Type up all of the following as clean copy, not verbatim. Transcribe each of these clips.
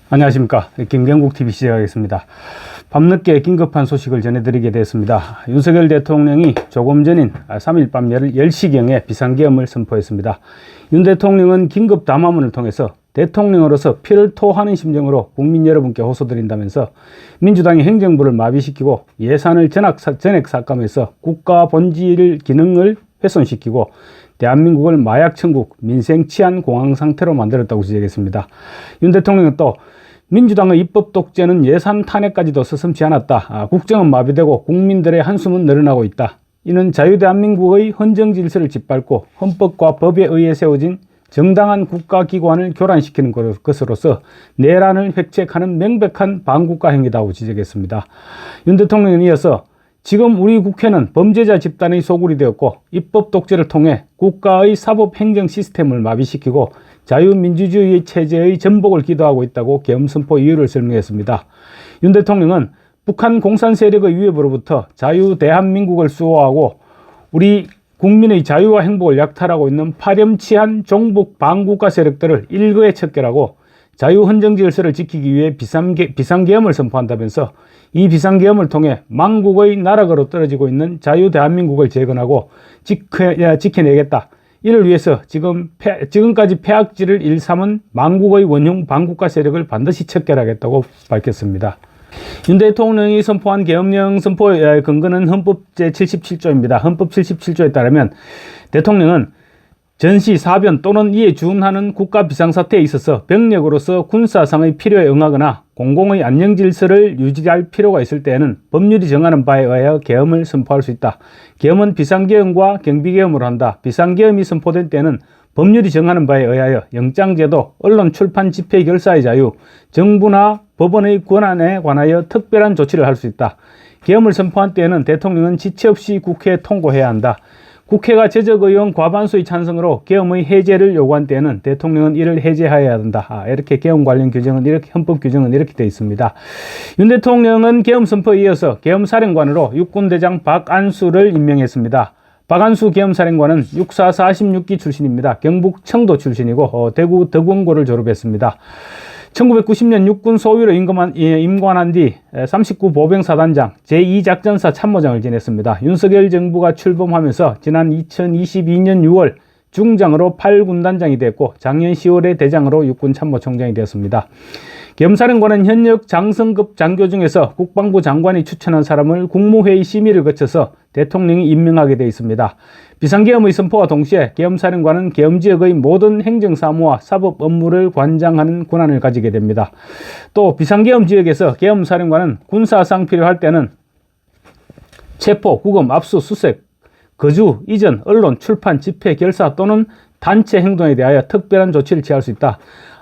안녕하십니까. 김경국TV 시작하겠습니다. 밤늦게 긴급한 소식을 전해드리게 되었습니다. 윤석열 대통령이 조금 전인 3일 밤 10시경에 비상계엄을 선포했습니다. 윤 대통령은 긴급 담화문을 통해서 대통령으로서 피를 토하는 심정으로 국민 여러분께 호소드린다면서 민주당이 행정부를 마비시키고 예산을 전액 삭감해서 국가 본질 기능을 훼손시키고 대한민국을 마약 천국, 민생 치안 공황 상태로 만들었다고 지적했습니다. 윤 대통령은 또 민주당의 입법 독재는 예산 탄핵까지도 서슴지 않았다. 국정은 마비되고 국민들의 한숨은 늘어나고 있다. 이는 자유대한민국의 헌정 질서를 짓밟고 헌법과 법에 의해 세워진 정당한 국가기관을 교란시키는 것으로서 내란을 획책하는 명백한 반국가 행위다고 지적했습니다. 윤 대통령은 이어서 지금 우리 국회는 범죄자 집단의 소굴이 되었고 입법 독재를 통해 국가의 사법 행정 시스템을 마비시키고 자유민주주의 체제의 전복을 기도하고 있다고 계엄 선포 이유를 설명했습니다. 윤 대통령은 북한 공산 세력의 위협으로부터 자유 대한민국을 수호하고 우리 국민의 자유와 행복을 약탈하고 있는 파렴치한 종북 반국가 세력들을 일거에 척결하고 자유헌정 질서를 지키기 위해 비상계엄을 선포한다면서 이 비상계엄을 통해 망국의 나락으로 떨어지고 있는 자유 대한민국을 재건하고 지켜내겠다. 이를 위해서 지금까지 폐악질을 일삼은 망국의 원흉 반국가 세력을 반드시 척결하겠다고 밝혔습니다. 윤 대통령이 선포한 계엄령 선포의 근거는 헌법 제77조입니다. 헌법 77조에 따르면 대통령은 전시, 사변 또는 이에 준하는 국가 비상사태에 있어서 병력으로서 군사상의 필요에 응하거나 공공의 안녕질서를 유지할 필요가 있을 때에는 법률이 정하는 바에 의하여 계엄을 선포할 수 있다. 계엄은 비상계엄과 경비계엄으로 한다. 비상계엄이 선포된 때는 법률이 정하는 바에 의하여 영장제도, 언론, 출판, 집회, 결사의 자유, 정부나 법원의 권한에 관하여 특별한 조치를 할 수 있다. 계엄을 선포한 때에는 대통령은 지체 없이 국회에 통고해야 한다. 국회가 제적의원 과반수의 찬성으로 계엄의 해제를 요구한 때에는 대통령은 이를 해제해야 한다. 이렇게 계엄 관련 규정은 이렇게 헌법 규정은 이렇게 되어 있습니다. 윤 대통령은 계엄 선포에 이어서 계엄사령관으로 육군대장 박안수를 임명했습니다. 박안수 계엄사령관은 육사 46기 출신입니다. 경북 청도 출신이고 대구 덕원고를 졸업했습니다. 1990년 육군 소위로 임관한 뒤 39 보병사단장 제2작전사 참모장을 지냈습니다. 윤석열 정부가 출범하면서 지난 2022년 6월 중장으로 8군단장이 됐고 작년 10월에 대장으로 육군 참모총장이 되었습니다. 계엄사령관은 현역 장성급 장교 중에서 국방부 장관이 추천한 사람을 국무회의 심의를 거쳐서 대통령이 임명하게 되어 있습니다. 비상계엄의 선포와 동시에 계엄사령관은 계엄지역의 모든 행정사무와 사법 업무를 관장하는 권한을 가지게 됩니다. 또 비상계엄 지역에서 계엄사령관은 군사상 필요할 때는 체포, 구금, 압수, 수색, 거주, 이전, 언론, 출판, 집회, 결사 또는 단체 행동에 대하여 특별한 조치를 취할 수 있다.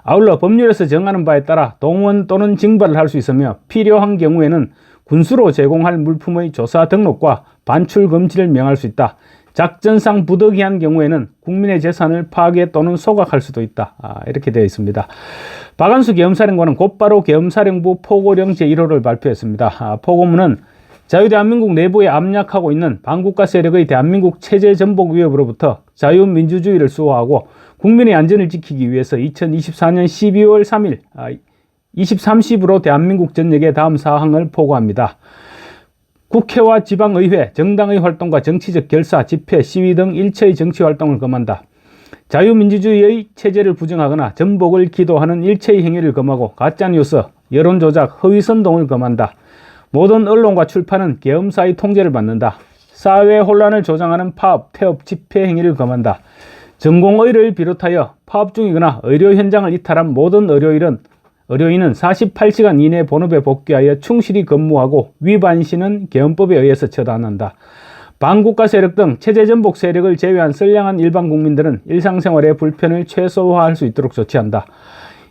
아울러 법률에서 정하는 바에 따라 동원 또는 징발을 할 수 있으며 필요한 경우에는 군수로 제공할 물품의 조사 등록과 반출 금지를 명할 수 있다. 작전상 부득이한 경우에는 국민의 재산을 파괴 또는 소각할 수도 있다. 이렇게 되어 있습니다. 박안수 계엄사령관은 곧바로 계엄사령부 포고령 제1호를 발표했습니다. 포고문은 자유대한민국 내부에 압력하고 있는 반국가 세력의 대한민국 체제 전복 위협으로부터 자유민주주의를 수호하고 국민의 안전을 지키기 위해서 2024년 12월 3일 23시부로 대한민국 전역에 다음 사항을 포고합니다. 국회와 지방의회, 정당의 활동과 정치적 결사, 집회, 시위 등 일체의 정치활동을 금한다. 자유민주주의의 체제를 부정하거나 전복을 기도하는 일체의 행위를 금하고 가짜뉴스, 여론조작, 허위선동을 금한다. 모든 언론과 출판은 계엄사의 통제를 받는다. 사회 혼란을 조장하는 파업, 태업, 집회 행위를 금한다. 전공의를 비롯하여 파업 중이거나 의료 현장을 이탈한 모든 의료인은 48시간 이내 본업에 복귀하여 충실히 근무하고 위반 시는 계엄법에 의해서 처단한다. 반국가 세력 등 체제전복 세력을 제외한 선량한 일반 국민들은 일상생활의 불편을 최소화할 수 있도록 조치한다.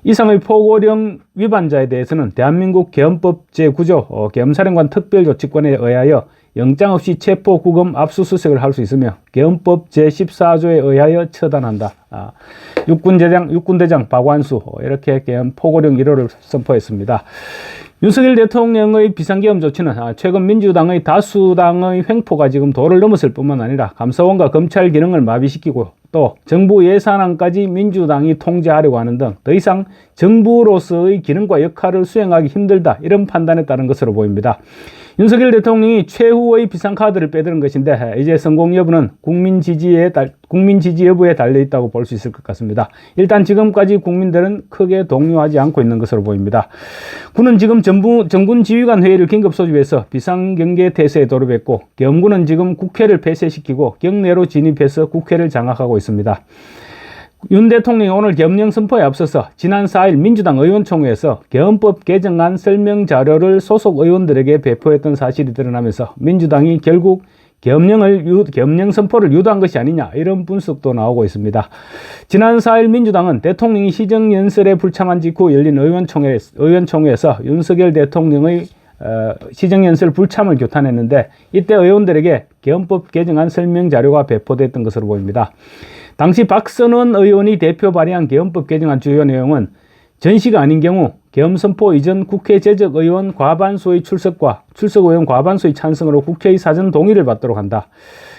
이상의 포고령 위반자에 대해서는 대한민국 계엄법 제9조 계엄사령관 특별조치권에 의하여 영장 없이 체포, 구금, 압수수색을 할 수 있으며 계엄법 제14조에 의하여 처단한다. 육군대장 박완수 이렇게 계엄 포고령 1호를 선포했습니다. 윤석열 대통령의 비상계엄 조치는 최근 민주당의 다수당의 횡포가 지금 도를 넘었을 뿐만 아니라 감사원과 검찰 기능을 마비시키고 또 정부 예산안까지 민주당이 통제하려고 하는 등 더 이상 정부로서의 기능과 역할을 수행하기 힘들다, 이런 판단에 따른 것으로 보입니다. 윤석열 대통령이 최후의 비상카드를 빼드는 것인데 이제 성공 여부는 국민 지지 여부에 달려있다고 볼 수 있을 것 같습니다. 일단 지금까지 국민들은 크게 동요하지 않고 있는 것으로 보입니다. 군은 지금 정군 지휘관 회의를 긴급 소집해서 비상경계 태세에 돌입했고, 계엄군은 지금 국회를 폐쇄시키고 경내로 진입해서 국회를 장악하고 있습니다. 윤 대통령이 오늘 계엄령 선포에 앞서서 지난 4일 민주당 의원총회에서 계엄법 개정안 설명 자료를 소속 의원들에게 배포했던 사실이 드러나면서 민주당이 결국 계엄령 선포를 유도한 것이 아니냐, 이런 분석도 나오고 있습니다. 지난 4일 민주당은 대통령이 시정연설에 불참한 직후 열린 의원총회에서 윤석열 대통령의 시정연설 불참을 규탄했는데, 이때 의원들에게 계엄법 개정안 설명 자료가 배포됐던 것으로 보입니다. 당시 박선원 의원이 대표 발의한 계엄법 개정안 주요 내용은 전시가 아닌 경우 계엄 선포 이전 국회 재적 의원 과반수의 출석과 출석 의원 과반수의 찬성으로 국회의 사전 동의를 받도록 한다.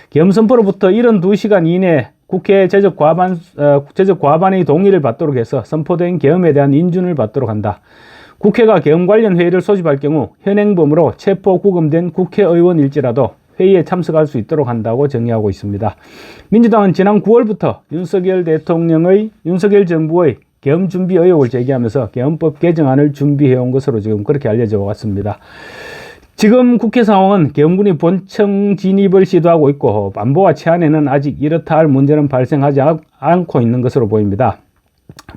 계엄 선포로부터 72시간 이내 국회 재적 과반의 동의를 받도록 해서 선포된 계엄에 대한 인준을 받도록 한다. 국회가 계엄 관련 회의를 소집할 경우 현행범으로 체포 구금된 국회의원일지라도 회의에 참석할 수 있도록 한다고 정의하고 있습니다. 민주당은 지난 9월부터 윤석열 정부의 계엄 준비 의혹을 제기하면서 계엄법 개정안을 준비해온 것으로 지금 그렇게 알려져 왔습니다. 지금 국회 상황은 계엄군이 본청 진입을 시도하고 있고, 안보와 치안에는 아직 이렇다 할 문제는 발생하지 않고 있는 것으로 보입니다.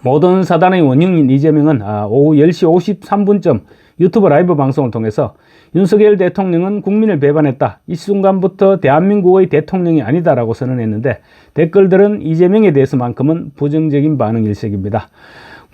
모든 사단의 원흉인 이재명은 오후 10시 53분쯤 유튜브 라이브 방송을 통해서 윤석열 대통령은 국민을 배반했다, 이 순간부터 대한민국의 대통령이 아니다라고 선언했는데, 댓글들은 이재명에 대해서만큼은 부정적인 반응 일색입니다.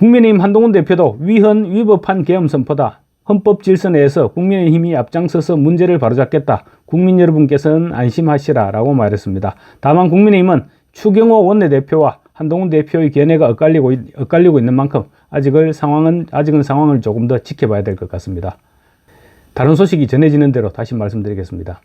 국민의힘 한동훈 대표도 위헌위법한 계엄 선포다, 헌법 질서 내에서 국민의힘이 앞장서서 문제를 바로잡겠다, 국민 여러분께서는 안심하시라라고 말했습니다. 다만 국민의힘은 추경호 원내대표와 한동훈 대표의 견해가 엇갈리고 있는 만큼 아직은 상황을 조금 더 지켜봐야 될 것 같습니다. 다른 소식이 전해지는 대로 다시 말씀드리겠습니다.